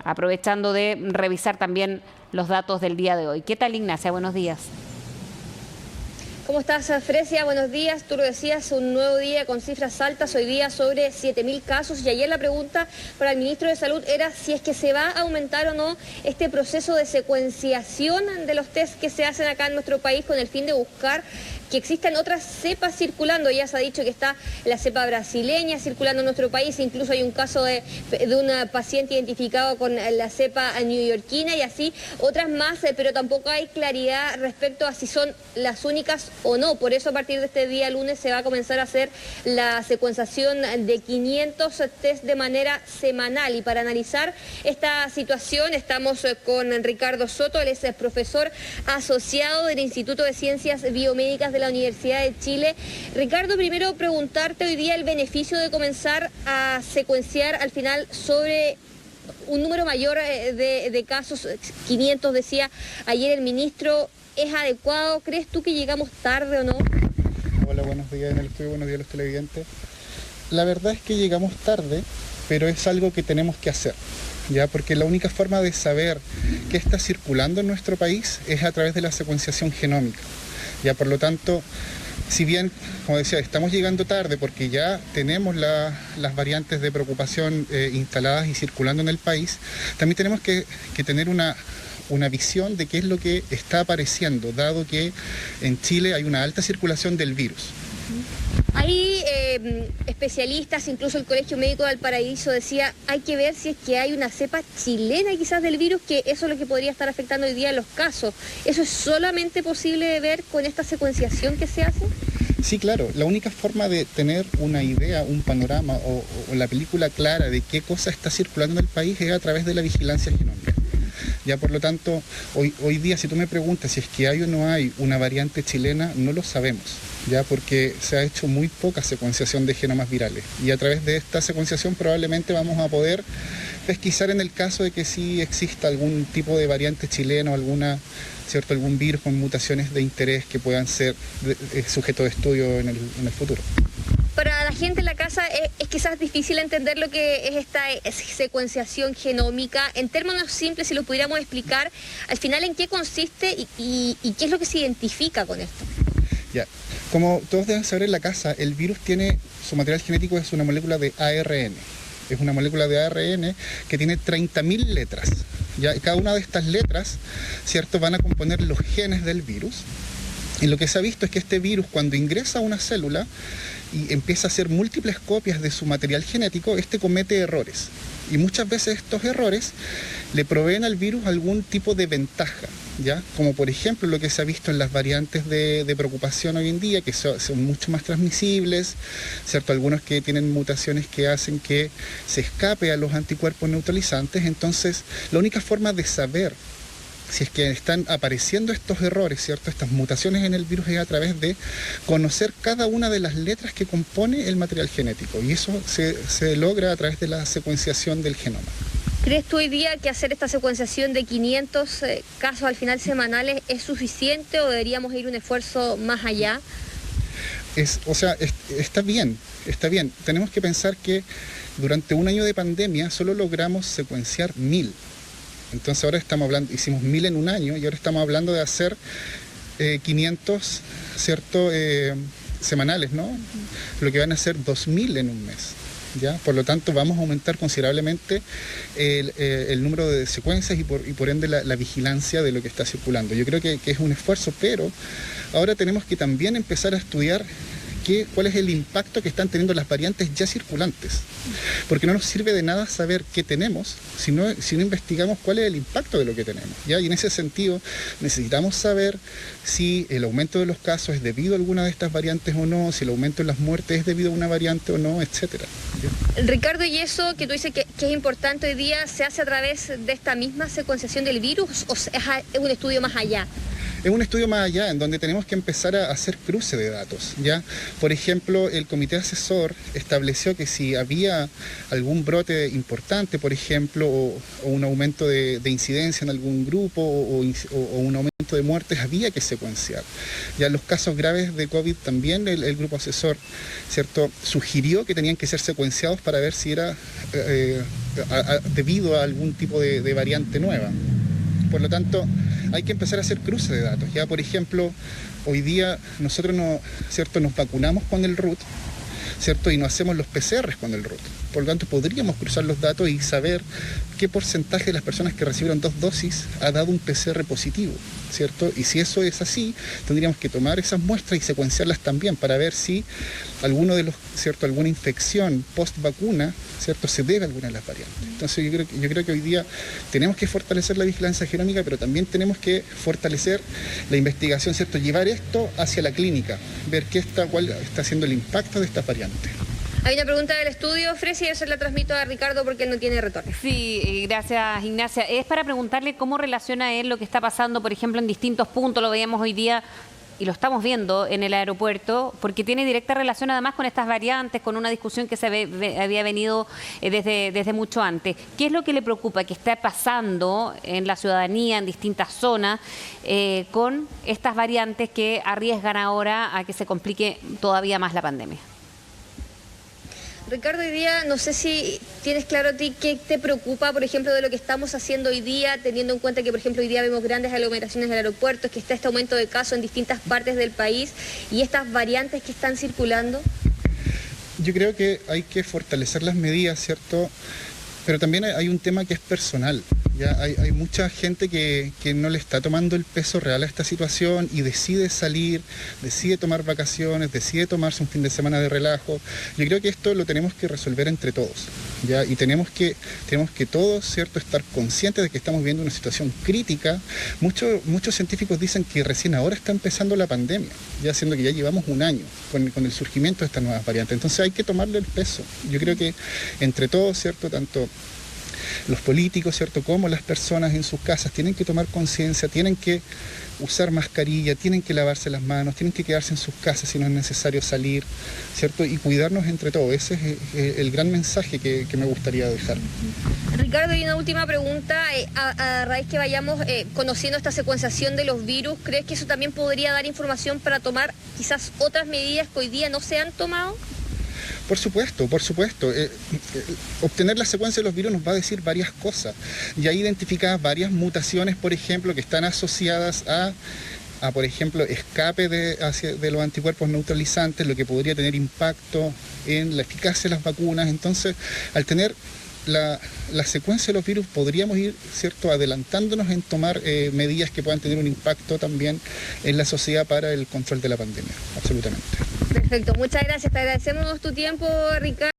aprovechando de revisar también los datos del día de hoy. ¿Qué tal, Ignacia? Buenos días. ¿Cómo estás, Fresia? Buenos días. Tú lo decías, un nuevo día con cifras altas, hoy día sobre 7.000 casos. Y ayer la pregunta para el ministro de Salud era si es que se va a aumentar o no este proceso de secuenciación de los test que se hacen acá en nuestro país con el fin de buscar que existan otras cepas circulando. Ya se ha dicho que está la cepa brasileña circulando en nuestro país, incluso hay un caso de un paciente identificado con la cepa neoyorquina y así otras más, pero tampoco hay claridad respecto a si son las únicas o no. Por eso a partir de este día lunes se va a comenzar a hacer la secuenciación de 500 test de manera semanal. Y para analizar esta situación estamos con Ricardo Soto, él es profesor asociado del Instituto de Ciencias Biomédicas de la Universidad de Chile. Ricardo, primero preguntarte hoy día el beneficio de comenzar a secuenciar al final sobre un número mayor de casos, 500 decía ayer el ministro. ¿Es adecuado? ¿Crees tú que llegamos tarde o no? Hola, buenos días en el estudio, buenos días a los televidentes. La verdad es que llegamos tarde, pero es algo que tenemos que hacer, ¿ya? Porque la única forma de saber qué está circulando en nuestro país es a través de la secuenciación genómica. Ya, por lo tanto, si bien, como decía, estamos llegando tarde porque ya tenemos las variantes de preocupación instaladas y circulando en el país, también tenemos que tener una visión de qué es lo que está apareciendo, dado que en Chile hay una alta circulación del virus. Hay especialistas, incluso el Colegio Médico de Valparaíso decía, hay que ver si es que hay una cepa chilena quizás del virus, que eso es lo que podría estar afectando hoy día los casos. ¿Eso es solamente posible de ver con esta secuenciación que se hace? Sí, claro. La única forma de tener una idea, un panorama o la película clara de qué cosa está circulando en el país es a través de la vigilancia genómica. Ya, por lo tanto, hoy día si tú me preguntas si es que hay o no hay una variante chilena, no lo sabemos, ya, porque se ha hecho muy poca secuenciación de genomas virales y a través de esta secuenciación probablemente vamos a poder pesquisar en el caso de que sí exista algún tipo de variante chilena o algún virus con mutaciones de interés que puedan ser sujeto de estudio en el futuro. Para la gente en la casa es quizás difícil entender lo que es esta secuenciación genómica. En términos simples, si lo pudiéramos explicar, al final en qué consiste y qué es lo que se identifica con esto. Ya, como todos deben saber en la casa, el virus tiene, su material genético es una molécula de ARN. Es una molécula de ARN que tiene 30.000 letras. Ya, y cada una de estas letras, ¿cierto?, van a componer los genes del virus. Y lo que se ha visto es que este virus, cuando ingresa a una célula y empieza a hacer múltiples copias de su material genético, comete errores. Y muchas veces estos errores le proveen al virus algún tipo de ventaja, ¿ya? Como por ejemplo lo que se ha visto en las variantes de preocupación hoy en día, que son mucho más transmisibles, ¿cierto? Algunos que tienen mutaciones que hacen que se escape a los anticuerpos neutralizantes. Entonces, la única forma de saber si es que están apareciendo estos errores, ¿cierto?, estas mutaciones en el virus, es a través de conocer cada una de las letras que compone el material genético. Y eso se logra a través de la secuenciación del genoma. ¿Crees tú hoy día que hacer esta secuenciación de 500 casos al final semanales es suficiente o deberíamos ir un esfuerzo más allá? Está bien. Tenemos que pensar que durante un año de pandemia solo logramos secuenciar 1.000. Entonces ahora hicimos 1.000 en un año y ahora estamos hablando de hacer 500, ¿cierto?, semanales, ¿no? Lo que van a ser 2.000 en un mes, ¿ya? Por lo tanto vamos a aumentar considerablemente el número de secuencias y por ende la vigilancia de lo que está circulando. Yo creo que es un esfuerzo, pero ahora tenemos que también empezar a estudiar cuál es el impacto que están teniendo las variantes ya circulantes. Porque no nos sirve de nada saber qué tenemos si no investigamos cuál es el impacto de lo que tenemos, ¿ya? Y en ese sentido necesitamos saber si el aumento de los casos es debido a alguna de estas variantes o no, si el aumento en las muertes es debido a una variante o no, etcétera. Ricardo, ¿y eso que tú dices que es importante hoy día se hace a través de esta misma secuenciación del virus o es un estudio más allá? Es un estudio más allá, en donde tenemos que empezar a hacer cruce de datos, ¿ya? Por ejemplo, el comité asesor estableció que si había algún brote importante, por ejemplo, o un aumento de incidencia en algún grupo o un aumento de muertes, había que secuenciar. Ya en los casos graves de COVID también el grupo asesor, ¿cierto?, sugirió que tenían que ser secuenciados para ver si era debido a algún tipo de variante nueva. Por lo tanto, hay que empezar a hacer cruce de datos. Ya, por ejemplo, hoy día nosotros ¿cierto?, nos vacunamos con el RUT, ¿cierto?, y no hacemos los PCRs con el RUT. Por lo tanto, podríamos cruzar los datos y saber qué porcentaje de las personas que recibieron 2 dosis ha dado un PCR positivo, ¿cierto? Y si eso es así, tendríamos que tomar esas muestras y secuenciarlas también para ver si alguna infección post vacuna, ¿cierto?, se debe a alguna de las variantes. Entonces yo creo que hoy día tenemos que fortalecer la vigilancia genómica, pero también tenemos que fortalecer la investigación, ¿cierto?, llevar esto hacia la clínica, ver cuál está siendo el impacto de estas variantes. Hay una pregunta del estudio, Fresia, y yo se la transmito a Ricardo porque él no tiene retorno. Sí, gracias, Ignacia. Es para preguntarle cómo relaciona él lo que está pasando, por ejemplo, en distintos puntos, lo veíamos hoy día y lo estamos viendo en el aeropuerto, porque tiene directa relación además con estas variantes, con una discusión que había venido desde mucho antes. ¿Qué es lo que le preocupa que está pasando en la ciudadanía, en distintas zonas, con estas variantes que arriesgan ahora a que se complique todavía más la pandemia? Ricardo, hoy día no sé si tienes claro a ti qué te preocupa, por ejemplo, de lo que estamos haciendo hoy día, teniendo en cuenta que, por ejemplo, hoy día vemos grandes aglomeraciones en el aeropuerto, que está este aumento de casos en distintas partes del país y estas variantes que están circulando. Yo creo que hay que fortalecer las medidas, ¿cierto? Pero también hay un tema que es personal. Ya hay mucha gente que no le está tomando el peso real a esta situación y decide salir, decide tomar vacaciones, decide tomarse un fin de semana de relajo. Yo creo que esto lo tenemos que resolver entre todos, ¿ya? Y tenemos que todos, ¿cierto?, estar conscientes de que estamos viviendo una situación crítica. Muchos científicos dicen que recién ahora está empezando la pandemia, ya siendo que ya llevamos un año con el surgimiento de estas nuevas variantes. Entonces hay que tomarle el peso. Yo creo que entre todos, ¿cierto?, tanto los políticos, ¿cierto?, como las personas en sus casas tienen que tomar conciencia, tienen que usar mascarilla, tienen que lavarse las manos, tienen que quedarse en sus casas si no es necesario salir, ¿cierto?, y cuidarnos entre todos. Ese es el gran mensaje que me gustaría dejar. Ricardo, y una última pregunta, a raíz que vayamos conociendo esta secuenciación de los virus, ¿crees que eso también podría dar información para tomar quizás otras medidas que hoy día no se han tomado? Por supuesto. Obtener la secuencia de los virus nos va a decir varias cosas. Ya hay identificadas varias mutaciones, por ejemplo, que están asociadas a por ejemplo, escape de los anticuerpos neutralizantes, lo que podría tener impacto en la eficacia de las vacunas. Entonces, al tener la secuencia de los virus, podríamos ir, ¿cierto?, adelantándonos en tomar medidas que puedan tener un impacto también en la sociedad para el control de la pandemia. Absolutamente. Perfecto, muchas gracias. Te agradecemos tu tiempo, Ricardo.